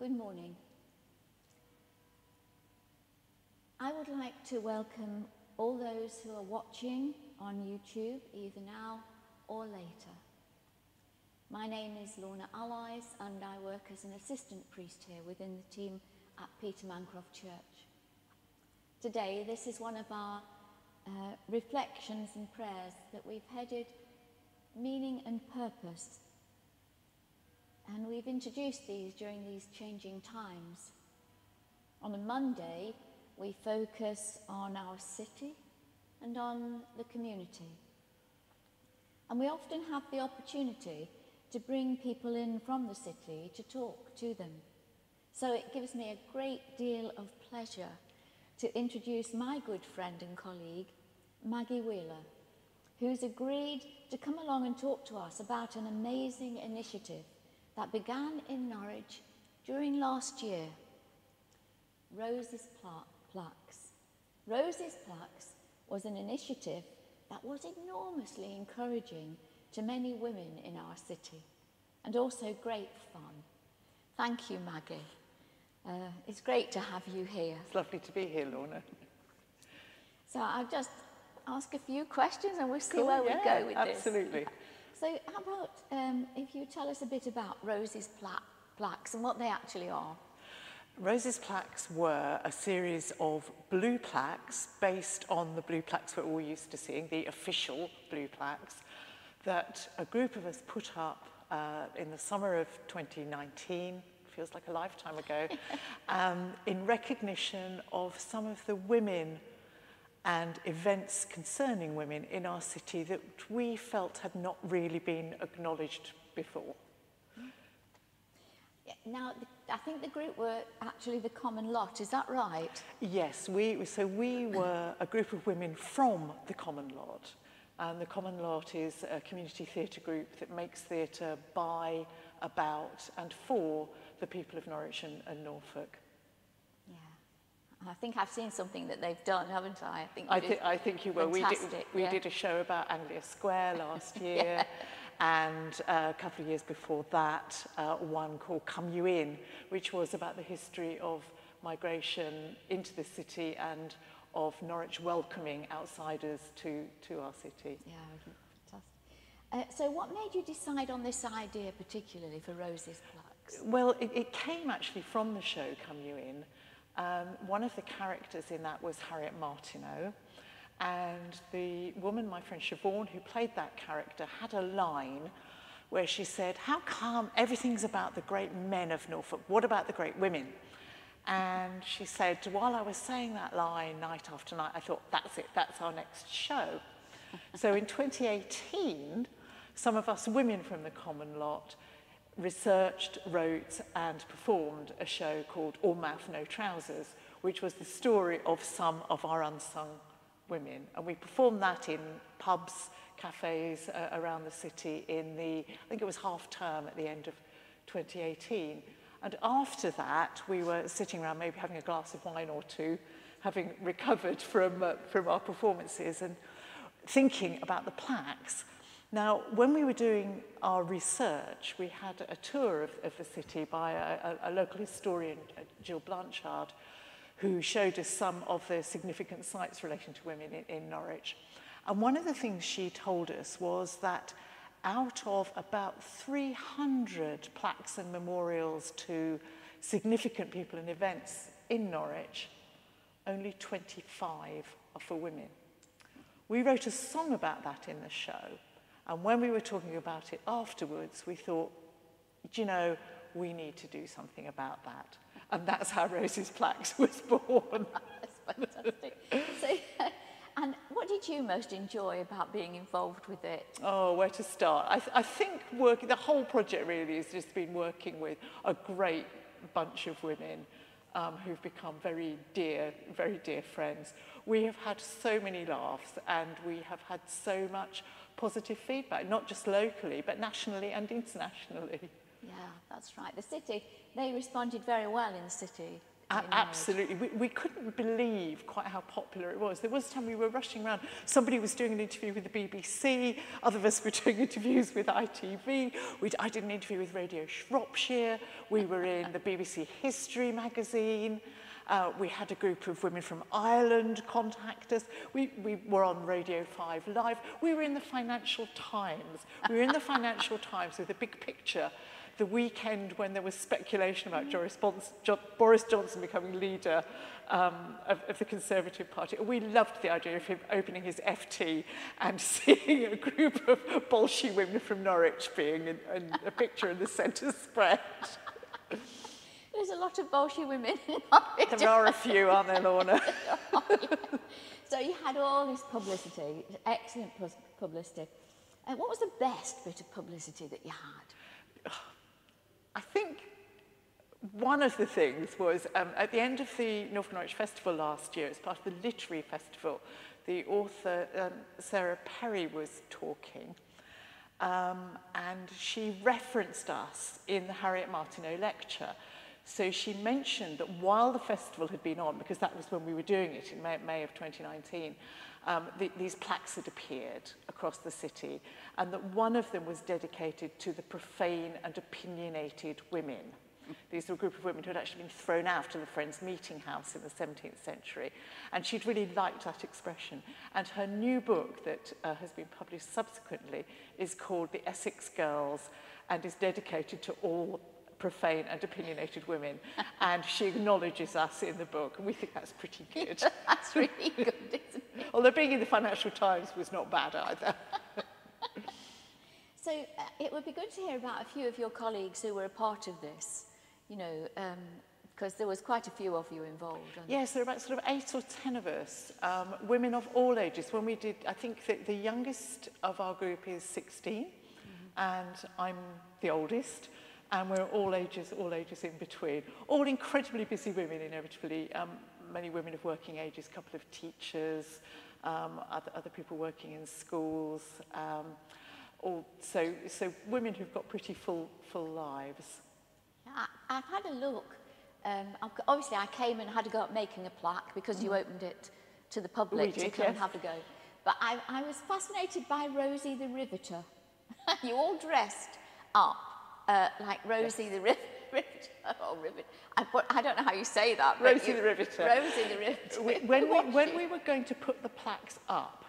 Good morning. I would like to welcome all those who are watching on YouTube, either now or later. My name is Lorna Allies and I work as an assistant priest here within the team at Peter Mancroft Church. Today, this is one of our reflections and prayers that we've headed Meaning and Purpose. And we've introduced these during these changing times. On a Monday, we focus on our city and on the community. And we often have the opportunity to bring people in from the city to talk to them. So it gives me a great deal of pleasure to introduce my good friend and colleague, Maggie Wheeler, who's agreed to come along and talk to us about an amazing initiative that began in Norwich during last year, Rosie's Plaques. Rosie's Plaques was an initiative that was enormously encouraging to many women in our city, and also great fun. Thank you, Maggie. It's great to have you here. It's lovely to be here, Lorna. So I'll just ask a few questions and we'll see where we go with this. Absolutely. So how about if you tell us a bit about Rosie's Plaques and what they actually are? Rosie's Plaques were a series of blue plaques based on the blue plaques we're all used to seeing, the official blue plaques, that a group of us put up in the summer of 2019, feels like a lifetime ago, in recognition of some of the women and events concerning women in our city that we felt had not really been acknowledged before. Now, I think the group were actually the Common Lot, is that right? Yes, we were a group of women from the Common Lot. And the Common Lot is a community theatre group that makes theatre by, about and for the people of Norwich and Norfolk. I think I've seen something that they've done, haven't I? I think you will. We did a show about Anglia Square last year, and a couple of years before that, one called Come You In, which was about the history of migration into the city and of Norwich welcoming outsiders to our city. Yeah, fantastic. So what made you decide on this idea particularly for Rosie's Plaques? Well, it came actually from the show Come You In. One of the characters in that was Harriet Martineau, and the woman, my friend Siobhan, who played that character, had a line where she said, "How come everything's about the great men of Norfolk? What about the great women?" And she said, while I was saying that line night after night, I thought, that's it, that's our next show. So in 2018, some of us women from the Common Lot researched, wrote and performed a show called All Mouth No Trousers, which was the story of some of our unsung women. And we performed that in pubs, cafes around the city in I think it was half term at the end of 2018. And after that, we were sitting around maybe having a glass of wine or two, having recovered from our performances and thinking about the plaques. Now, when we were doing our research, we had a tour of the city by a local historian, Jill Blanchard, who showed us some of the significant sites relating to women in Norwich. And one of the things she told us was that out of about 300 plaques and memorials to significant people and events in Norwich, only 25 are for women. We wrote a song about that in the show. And when we were talking about it afterwards, we thought, do you know, we need to do something about that. And that's how Rosie's Plaques was born. That's fantastic. So, and what did you most enjoy about being involved with it? Oh, where to start? I think the whole project really has just been working with a great bunch of women who've become very dear friends. We have had so many laughs and we have had so much positive feedback, not just locally, but nationally and internationally. Yeah, that's right. The city, they responded very well in the city. Absolutely. We couldn't believe quite how popular it was. There was a time we were rushing around. Somebody was doing an interview with the BBC. Other of us were doing interviews with ITV. I did an interview with Radio Shropshire. We were in the BBC History magazine. We had a group of women from Ireland contact us. We were on Radio 5 Live. We were in the Financial Times. We were in the Financial Times with a big picture the weekend when there was speculation about Boris Johnson becoming leader of the Conservative Party. We loved the idea of him opening his FT and seeing a group of Bolshie women from Norwich being in a picture in the centre spread. There's a lot of Bolshie women in Norwich. There are a few, aren't there, Lorna? Oh, yeah. So you had all this publicity, excellent publicity. What was the best bit of publicity that you had? I think one of the things was at the end of the North Norwich Festival last year, as part of the literary festival, the author Sarah Perry was talking, and she referenced us in the Harriet Martineau lecture. So she mentioned that while the festival had been on, because that was when we were doing it in May of 2019, these plaques had appeared across the city, and that one of them was dedicated to the profane and opinionated women. These were a group of women who had actually been thrown out of the Friends Meeting House in the 17th century, and she'd really liked that expression. And her new book that has been published subsequently is called The Essex Girls, and is dedicated to all profane and opinionated women, and she acknowledges us in the book, and we think that's pretty good. That's really good, isn't it? Although being in the Financial Times was not bad either. So it would be good to hear about a few of your colleagues who were a part of this, you know, because there was quite a few of you involved. Yes, there were about sort of 8 or 10 of us, women of all ages. When we did, I think that the youngest of our group is 16, and I'm the oldest. And we're all ages in between. All incredibly busy women, inevitably. Many women of working ages, a couple of teachers, other people working in schools. So women who've got pretty full lives. I've had a look. Obviously, I came and had a go at making a plaque because you opened it to the public to come and have a go. But I was fascinated by Rosie the Riveter. You all dressed up. Like Rosie the Riveter, or Rivet. I don't know how you say that. But Rosie the Riveter. Rosie the Riveter. When we were going to put the plaques up,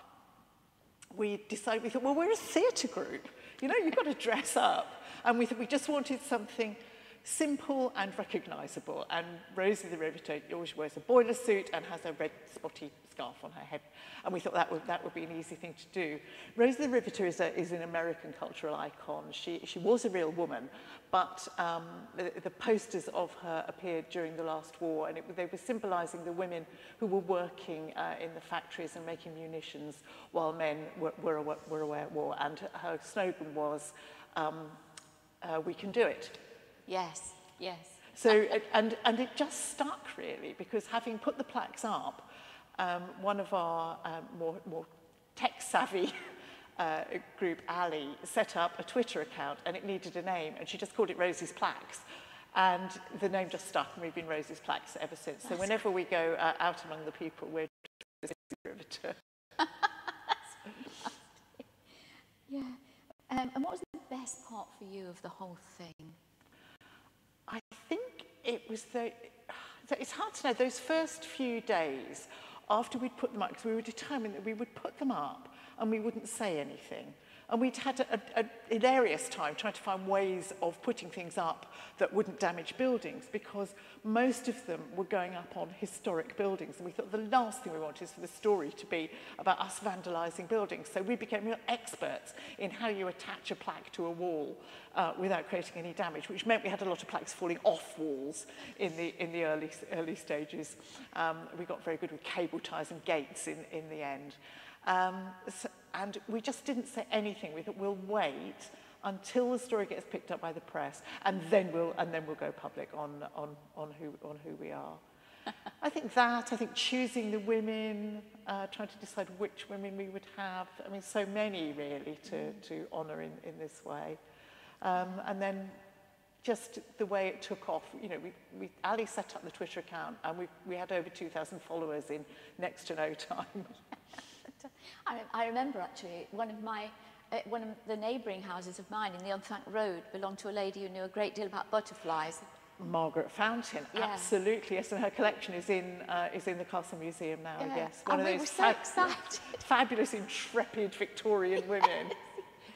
we thought, well, we're a theatre group. You know, you've got to dress up. And we thought we just wanted something simple and recognisable. And Rosie the Riveter always wears a boiler suit and has a red spotty scarf on her head. And we thought that would be an easy thing to do. Rosie the Riveter is an American cultural icon. She was a real woman, but the posters of her appeared during the last war, and they were symbolising the women who were working in the factories and making munitions while men were away at war. And her slogan was, "We can do it." Yes, yes. So, and it just stuck really, because having put the plaques up, one of our more tech-savvy group, Ali, set up a Twitter account, and it needed a name, and she just called it Rosie's Plaques. And the name just stuck, and we've been Rosie's Plaques ever since. So whenever we go out among the people, we're just a riveter. Yeah. And what was the best part for you of the whole thing? I think it was it's hard to know, those first few days after we'd put them up, because we were determined that we would put them up and we wouldn't say anything. And we'd had a hilarious time trying to find ways of putting things up that wouldn't damage buildings, because most of them were going up on historic buildings. And we thought the last thing we wanted is for the story to be about us vandalising buildings. So we became real experts in how you attach a plaque to a wall without creating any damage, which meant we had a lot of plaques falling off walls in the early stages. We got very good with cable ties and gates in the end. And we just didn't say anything. We thought we'll wait until the story gets picked up by the press, and then we'll go public on who we are. I think choosing the women, trying to decide which women we would have. I mean, so many really to honour in this way, and then just the way it took off. You know, Ali set up the Twitter account, and we had over 2,000 followers in next to no time. I remember actually one of the neighbouring houses of mine in the Unthanked Road belonged to a lady who knew a great deal about butterflies. Margaret Fountain, yeah. Absolutely, yes, and her collection is in the Castle Museum now, yeah. yes. One of those were so excited. Fabulous, intrepid Victorian women.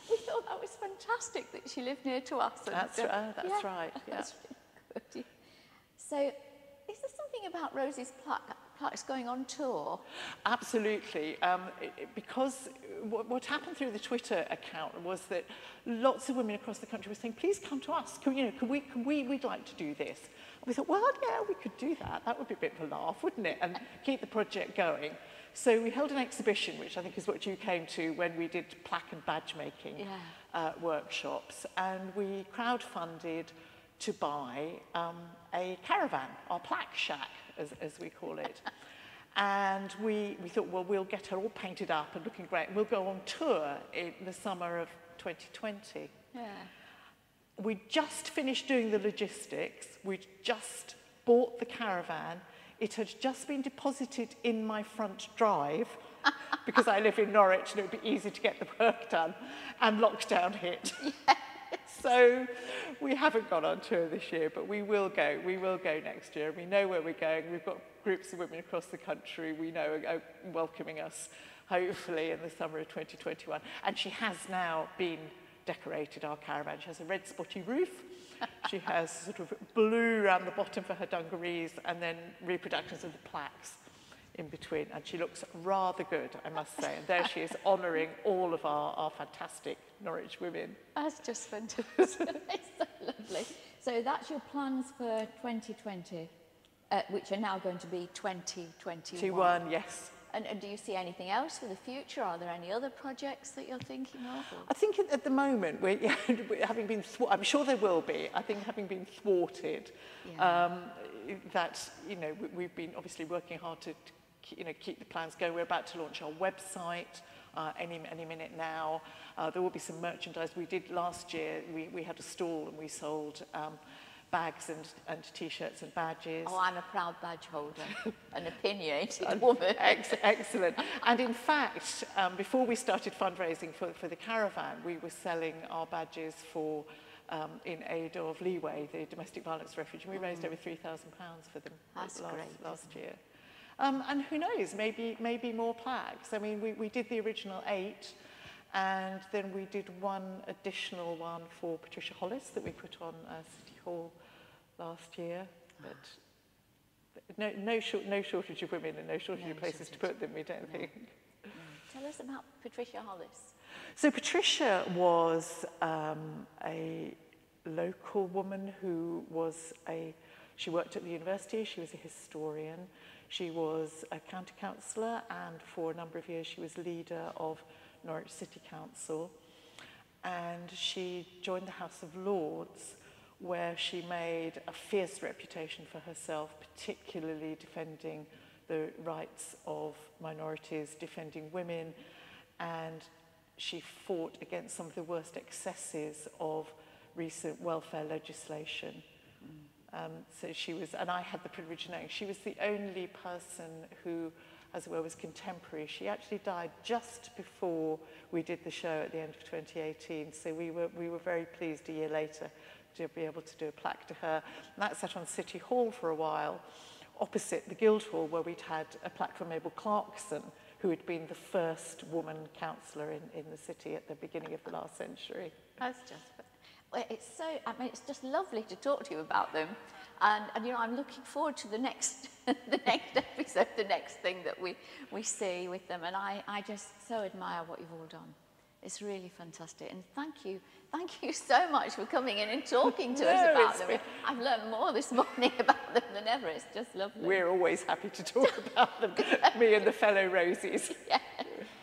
We thought that was fantastic that she lived near to us. That's right, yeah. That's really good. So, is there something about Rosie's Plaques going on tour? Absolutely, because what happened through the Twitter account was that lots of women across the country were saying, please come to us, we'd like to do this. And we thought, well, yeah, we could do that. That would be a bit of a laugh, wouldn't it? And keep the project going. So we held an exhibition, which I think is what you came to when we did plaque and badge making workshops, and we crowdfunded to buy a caravan, our plaque shack, as we call it. And we thought, well, we'll get her all painted up and looking great. We'll go on tour in the summer of 2020. Yeah. We just finished doing the logistics. We'd just bought the caravan. It had just been deposited in my front drive because I live in Norwich and it would be easy to get the work done, and lockdown hit. Yes. So we haven't gone on tour this year, but we will go. We will go next year. We know where we're going. We've got groups of women across the country we know are welcoming us, hopefully in the summer of 2021. And she has now been decorated, our caravan. She has a red spotty roof. She has sort of blue around the bottom for her dungarees, and then reproductions of the plaques in between. And she looks rather good, I must say. And there she is, honouring all of our fantastic Norwich women. That's just fantastic. It's so lovely. So that's your plans for 2020, which are now going to be 2021. Yes. And do you see anything else for the future? Are there any other projects that you're thinking of? Or? I think at the moment, we're having been I'm sure there will be. I think having been thwarted, that, you know, we've been obviously working hard to keep the plans going. We're about to launch our website any minute now. There will be some merchandise. We did last year, we had a stall and we sold bags and T-shirts and badges. Oh, I'm a proud badge holder, an opinionated woman. Excellent. And in fact, before we started fundraising for the caravan, we were selling our badges for in aid of Leeway, the domestic violence refuge, and we raised over £3,000 for them last year. And who knows, maybe more plaques. I mean, we did the original 8, and then we did one additional one for Patricia Hollis that we put on City Hall last year. But no shortage of women and no shortage of places to put them, we don't think. No. Tell us about Patricia Hollis. So Patricia was a local woman who she worked at the university, she was a historian, she was a county councillor, and for a number of years she was leader of Norwich City Council. And she joined the House of Lords, where she made a fierce reputation for herself, particularly defending the rights of minorities, defending women, and she fought against some of the worst excesses of recent welfare legislation. So she was, and I had the privilege of knowing, she was the only person who, as it were, was contemporary. She actually died just before we did the show at the end of 2018, so we were very pleased a year later to be able to do a plaque to her. And that sat on City Hall for a while, opposite the Guildhall, where we'd had a plaque from Mabel Clarkson, who had been the first woman councillor in the city at the beginning of the last century. That's just, well, it's just lovely to talk to you about them. And you know, I'm looking forward to the next episode, the next thing that we see with them. And I just so admire what you've all done. It's really fantastic. And thank you so much for coming in and talking to us about them. I've learned more this morning about them than ever. It's just lovely. We're always happy to talk about them, me and the fellow Rosies. Yeah.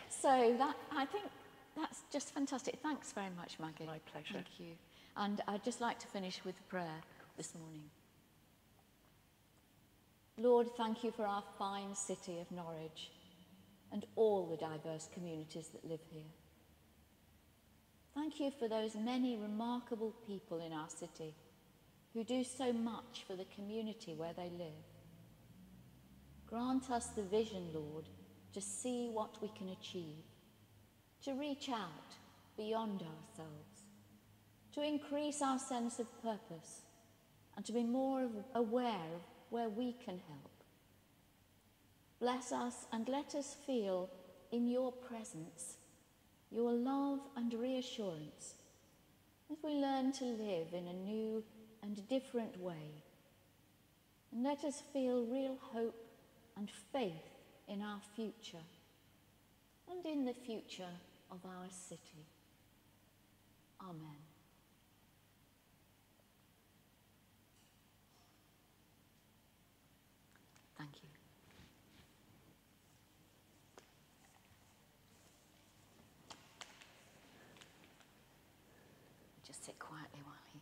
So I think that's just fantastic. Thanks very much, Maggie. My pleasure. Thank you. And I'd just like to finish with a prayer this morning. Lord, thank you for our fine city of Norwich and all the diverse communities that live here. Thank you for those many remarkable people in our city who do so much for the community where they live. Grant us the vision, Lord, to see what we can achieve, to reach out beyond ourselves, to increase our sense of purpose, and to be more aware of where we can help. Bless us and let us feel in your presence, your love and reassurance, as we learn to live in a new and different way. And let us feel real hope and faith in our future and in the future of our city. Amen. Thank you. Just sit quietly while he...